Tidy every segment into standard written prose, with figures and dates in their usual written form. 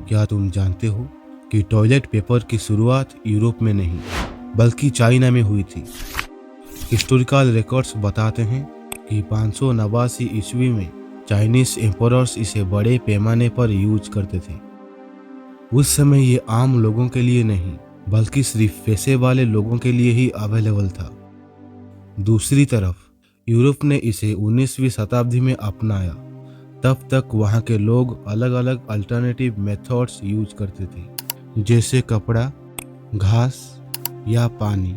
क्या तुम जानते हो कि टॉयलेट पेपर की शुरुआत यूरोप में नहीं बल्कि चाइना में हुई थी। हिस्टोरिकल रिकॉर्ड्स बताते हैं कि 589 ईस्वी में चाइनीज एम्परर्स इसे बड़े पैमाने पर यूज करते थे। उस समय ये आम लोगों के लिए नहीं बल्कि सिर्फ पैसे वाले लोगों के लिए ही अवेलेबल था। दूसरी तरफ यूरोप ने इसे 19वीं शताब्दी में अपनाया। तब तक वहाँ के लोग अलग अलग अल्टरनेटिव मेथड्स यूज करते थे, जैसे कपड़ा, घास या पानी।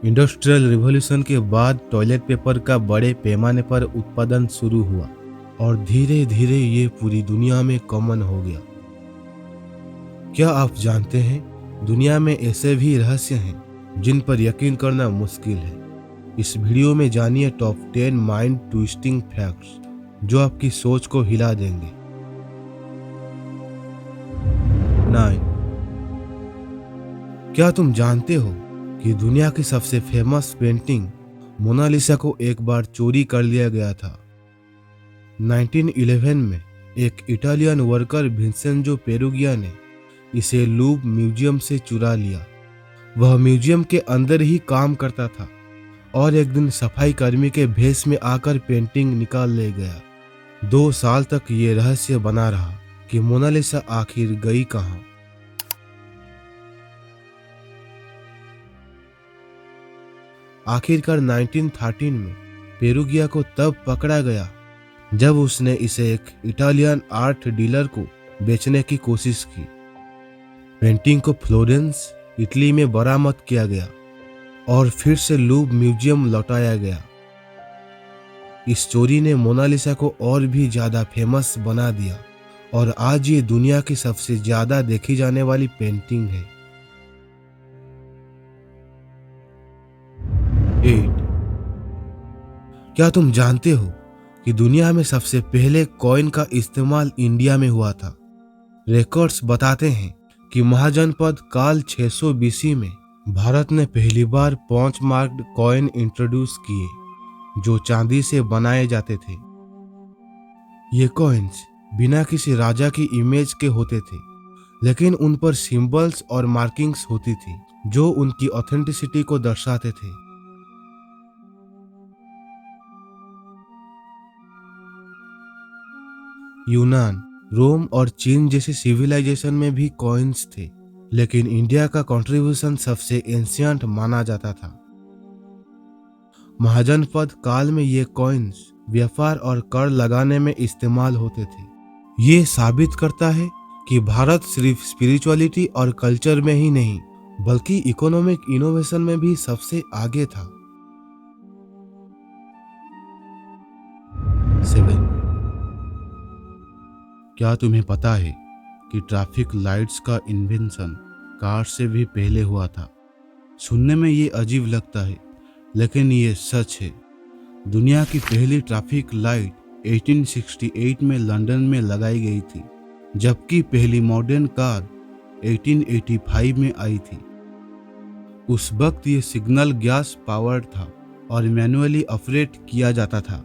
इंडस्ट्रियल रिवॉल्यूशन के बाद टॉयलेट पेपर का बड़े पैमाने पर उत्पादन शुरू हुआ और धीरे धीरे ये पूरी दुनिया में कॉमन हो गया। क्या आप जानते हैं, दुनिया में ऐसे भी रहस्य हैं जिन पर यकीन करना मुश्किल है। इस वीडियो में जानिए टॉप 10 माइंड ट्विस्टिंग फैक्ट्स जो आपकी सोच को हिला देंगे। 9. क्या तुम जानते हो कि दुनिया की सबसे फेमस पेंटिंग मोनालिसा को एक बार चोरी कर लिया गया था। 1911 में एक इटालियन वर्कर विंसेंजो पेरुगिया ने इसे लूव म्यूजियम से चुरा लिया। वह म्यूजियम के अंदर ही काम करता था और एक दिन सफाई कर्मी के भेष में आकर पेंटिंग निकाल ले गया। 2 साल तक ये रहस्य बना रहा कि मोनालिसा आखिर गई कहाँ। आखिरकार 1913 में पेरुगिया को तब पकड़ा गया जब उसने इसे एक इटालियन आर्ट डीलर को बेचने की कोशिश की। पेंटिंग को फ्लोरेंस, इटली में बरामद किया गया और फिर से लूव म्यूजियम लौटाया गया। इस चोरी ने मोनालिसा को और भी ज्यादा फेमस बना दिया और आज ये दुनिया की सबसे ज्यादा देखी जाने वाली पेंटिंग है। 8. क्या तुम जानते हो कि दुनिया में सबसे पहले कॉइन का इस्तेमाल इंडिया में हुआ था। रिकॉर्ड्स बताते हैं कि महाजनपद काल 600 BC में भारत ने पहली बार 5 मार्क्ड कॉइन इंट्रोड्यूस किए जो चांदी से बनाए जाते थे। ये कॉइन्स बिना किसी राजा की इमेज के होते थे, लेकिन उन पर सिंबल्स और मार्किंग्स होती थी जो उनकी ऑथेंटिसिटी को दर्शाते थे। यूनान, रोम और चीन जैसे सिविलाइजेशन में भी कॉइन्स थे, लेकिन इंडिया का कंट्रीब्यूशन सबसे एंशियंट माना जाता था। महाजनपद काल में ये कॉइन्स व्यापार और कर लगाने में इस्तेमाल होते थे। ये साबित करता है कि भारत सिर्फ स्पिरिचुअलिटी और कल्चर में ही नहीं बल्कि इकोनॉमिक इनोवेशन में भी सबसे आगे था। 7. क्या तुम्हें पता है कि ट्रैफिक लाइट्स का इन्वेंशन कार से भी पहले हुआ था। सुनने में ये अजीब लगता है, लेकिन ये सच है। दुनिया की पहली ट्रैफिक लाइट 1868 में लंदन में लगाई गई थी, जबकि पहली मॉडर्न कार 1885 में आई थी। उस वक्त ये सिग्नल गैस पावर्ड था और मैनुअली ऑपरेट किया जाता था।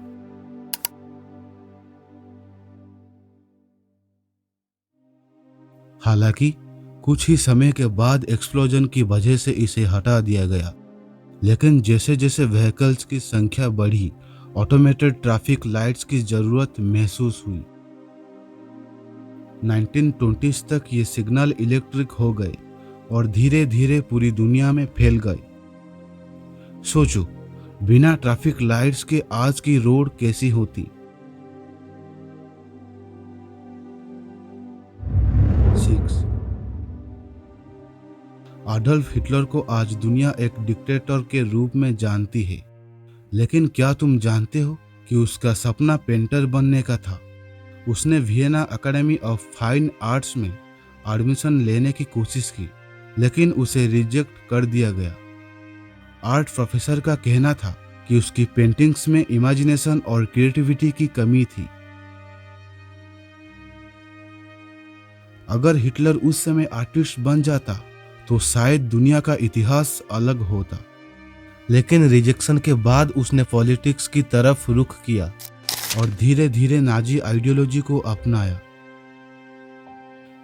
हालांकि कुछ ही समय के बाद एक्सप्लोजन की वजह से इसे हटा दिया गया, लेकिन जैसे जैसे व्हीकल्स की संख्या बढ़ी, ऑटोमेटेड ट्रैफिक लाइट्स की जरूरत महसूस हुई। 1920s तक ये सिग्नल इलेक्ट्रिक हो गए और धीरे धीरे पूरी दुनिया में फैल गए। सोचो, बिना ट्रैफिक लाइट्स के आज की रोड कैसी होती। 6. एडोल्फ हिटलर को आज दुनिया एक डिक्टेटर के रूप में जानती है, लेकिन क्या तुम जानते हो कि उसका सपना पेंटर बनने का था। उसने Vienna academy of fine arts में एडमिशन लेने की कोशिश की, लेकिन उसे रिजेक्ट कर दिया गया। आर्ट प्रोफेसर का कहना था कि उसकी पेंटिंग्स में इमेजिनेशन और क्रिएटिविटी की कमी थी। अगर हिटलर उस समय आर्टिस्ट बन जाता तो शायद दुनिया का इतिहास अलग होता, लेकिन रिजेक्शन के बाद उसने पॉलिटिक्स की तरफ रुख किया और धीरे धीरे नाजी आइडियोलॉजी को अपनाया।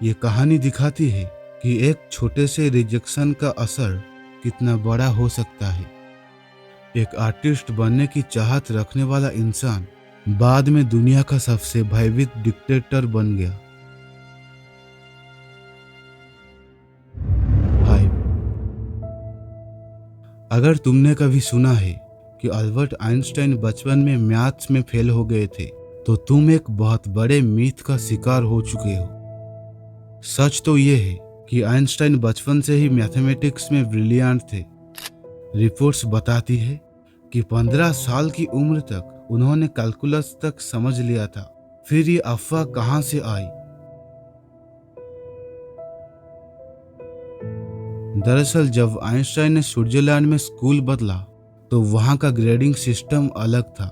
ये कहानी दिखाती है कि एक छोटे से रिजेक्शन का असर कितना बड़ा हो सकता है। एक आर्टिस्ट बनने की चाहत रखने वाला इंसान बाद में दुनिया का सबसे भयभीत डिक्टेटर बन गया। 5. अगर तुमने कभी सुना है कि अल्बर्ट आइंस्टाइन बचपन में मैथ्स में फेल हो गए थे, तो तुम एक बहुत बड़े मीथ का शिकार हो चुके हो। सच तो ये है कि आइंस्टाइन बचपन से ही मैथमेटिक्स में ब्रिलियंट थे। रिपोर्ट्स बताती है कि 15 साल की उम्र तक उन्होंने कैलकुलस तक समझ लिया था। फिर ये अफवाह कहां से आई? दरअसल जब आइंस्टाइन ने स्विट्जरलैंड में स्कूल बदला तो वहां का ग्रेडिंग सिस्टम अलग था।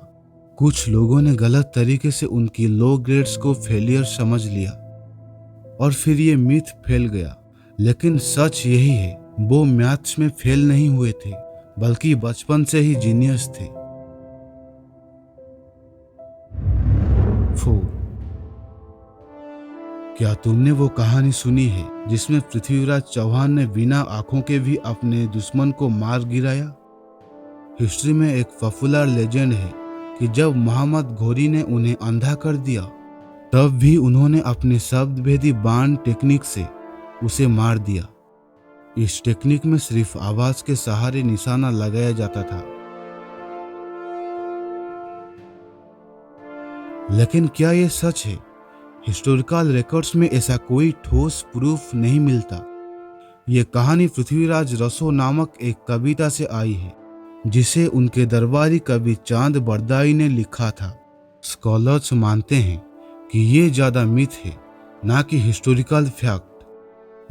कुछ लोगों ने गलत तरीके से उनकी लो ग्रेड्स को फेलियर समझ लिया और फिर ये मिथ फैल गया। लेकिन सच यही है, वो मैथ्स में फेल नहीं हुए थे, बल्कि बचपन से ही जीनियस थे। 4. क्या तुमने वो कहानी सुनी है जिसमें पृथ्वीराज चौहान ने बिना आंखों के भी अपने दुश्मन को मार गिराया? हिस्ट्री में एक पॉपुलर लेजेंड है कि जब मोहम्मद घोरी ने उन्हें अंधा कर दिया, तब भी उन्होंने अपने शब्द भेदी बाण टेक्निक से उसे मार दिया। इस टेक्निक में सिर्फ आवाज के सहारे निशाना लगाया जाता था। लेकिन क्या यह सच है? हिस्टोरिकल रिकॉर्ड्स में ऐसा कोई ठोस प्रूफ नहीं मिलता। ये कहानी पृथ्वीराज रसो नामक एक कविता से आई है, जिसे उनके दरबारी कवि चांद बरदाई ने लिखा था। स्कॉलर्स मानते हैं कि ये ज्यादा मिथ है, ना कि हिस्टोरिकल फैक्ट।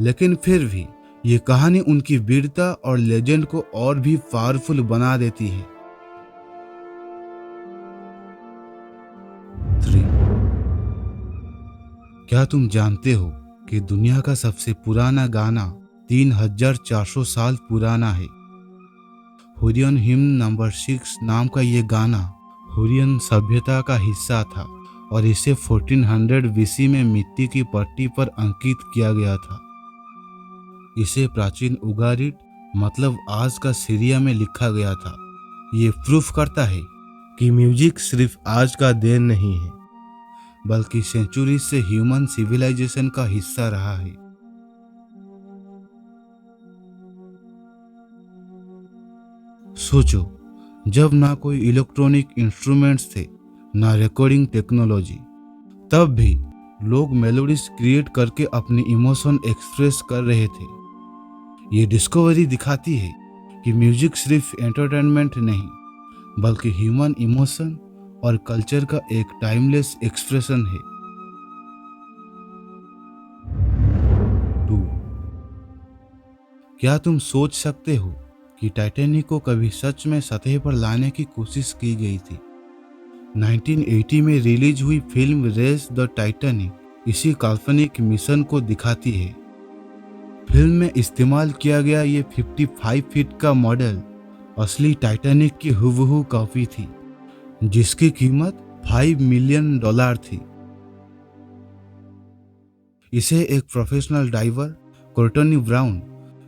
लेकिन फिर भी ये कहानी उनकी वीरता और लेजेंड को और भी पावरफुल बना देती है। 3. क्या तुम जानते हो कि दुनिया का सबसे पुराना गाना 3400 साल पुराना है? हुरियन हिम्न नंबर 6 नाम का ये गाना हुरियन सभ्यता का हिस्सा था और इसे 1400 BC में मिट्टी की पट्टी पर अंकित किया गया था। इसे प्राचीन उगारिट मतलब आज का सीरिया में लिखा गया था। ये प्रूफ करता है कि म्यूजिक सिर्फ आज का देन नहीं है, बल्कि सेंचुरी से ह्यूमन सिविलाइजेशन का हिस्सा रहा है। सोचो, जब ना कोई इलेक्ट्रॉनिक इंस्ट्रूमेंट्स थे, ना रिकॉर्डिंग टेक्नोलॉजी, तब भी लोग मेलोडीज क्रिएट करके अपनी इमोशन एक्सप्रेस कर रहे थे। ये डिस्कवरी दिखाती है कि म्यूजिक सिर्फ एंटरटेनमेंट नहीं, बल्कि ह्यूमन इमोशन और कल्चर का एक टाइमलेस एक्सप्रेशन है। 2. क्या तुम सोच सकते हो कि टाइटैनिक को कभी सच में सतह पर लाने की कोशिश की गई थी? 1980 में रिलीज हुई फिल्म रेस द टाइटैनिक इसी काल्पनिक मिशन को दिखाती है। फिल्म में इस्तेमाल किया गया ये 55 फीट का मॉडल असली टाइटैनिक की हूबहू कॉपी थी, जिसकी कीमत $5 मिलियन थी। इसे एक प्रोफेशनल डाइवर कोर्टनी ब्राउन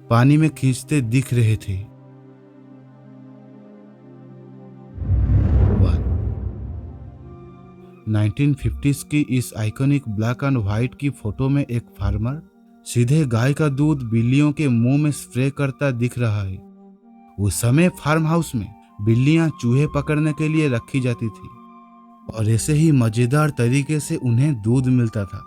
पानी में खींचते दिख रहे थे। 1950s की इस आइकॉनिक ब्लैक एंड व्हाइट की फोटो में एक फार्मर सीधे गाय का दूध बिल्लियों के मुंह में स्प्रे करता दिख रहा है। उस समय फार्म हाउस में बिल्लियां चूहे पकड़ने के लिए रखी जाती थी और ऐसे ही मजेदार तरीके से उन्हें दूध मिलता था।